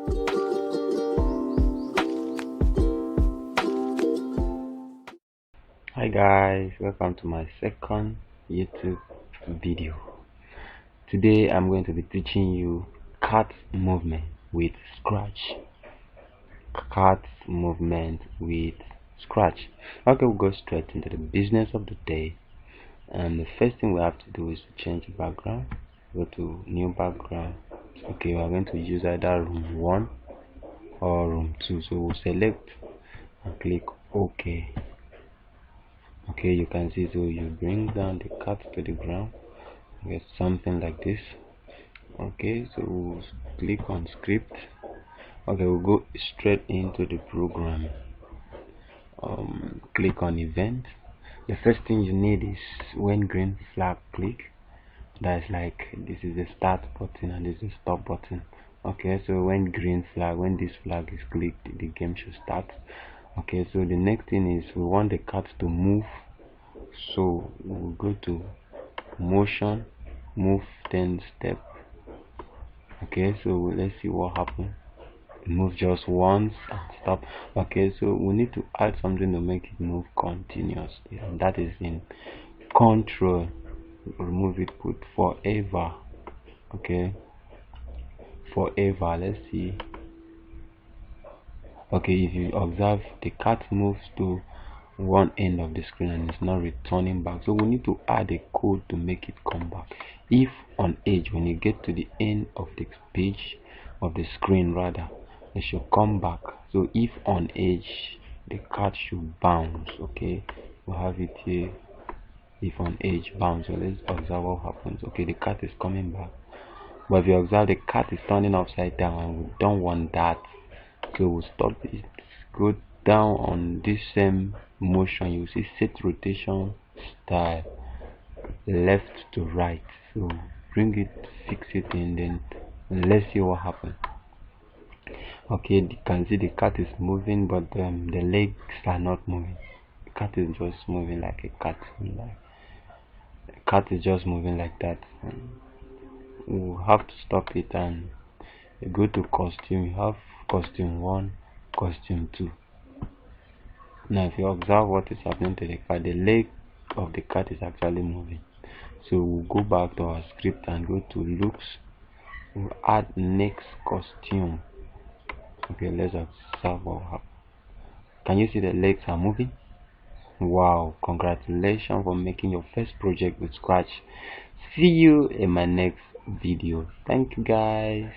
Hi guys, welcome to my second YouTube video. Today I'm going to be teaching you cat movement with Scratch. Cat movement with Scratch. Okay, we'll go straight into the business of the day. And the first thing we have to do is to change the background. Go to new background. Okay, we are going to use either room 1 or room 2. So we'll select and click OK. Okay, you can see, so you bring down the cat to the ground, get something like this. Okay, so we'll click on script. Okay, we'll go straight into the program. Click on event. The first thing you need is when green flag click, that's like this is the start button and this is the stop button. Okay, so when this flag is clicked, the game should start. Okay, so the next thing is we want the cat to move, so we'll go to motion, move 10 step. Okay, so let's see what happens. Move just once and stop. Okay, so we need to add something to make it move continuously, and that is in control. Remove it, put forever. Okay, forever. Let's see. Okay, if you observe, the cat moves to one end of the screen and it's not returning back, so we need to add a code to make it come back. If on edge, when you get to the end of the page of the screen, rather, it should come back. So if on edge, the cat should bounce. Okay, we have it here. If on edge, bounce. So let's observe what happens. Okay, the cat is coming back, but if you observe, the cat is turning upside down and we don't want that, so we'll stop it. Go down on this same motion, you see set rotation style left to right, so bring it, fix it, and then let's see what happens. Okay, you can see the cat is moving, but the legs are not moving. The cat is just moving like a cat, like the cat is just moving like that. We'll have to stop it and go to costume. You have costume 1, costume 2. Now if you observe what is happening to the cat, the leg of the cat is actually moving. So we'll go back to our script and go to looks. We'll add next costume. Okay, let's observe what happens. Can you see the legs are moving? Wow, congratulations for making your first project with Scratch. See you in my next video. Thank you guys.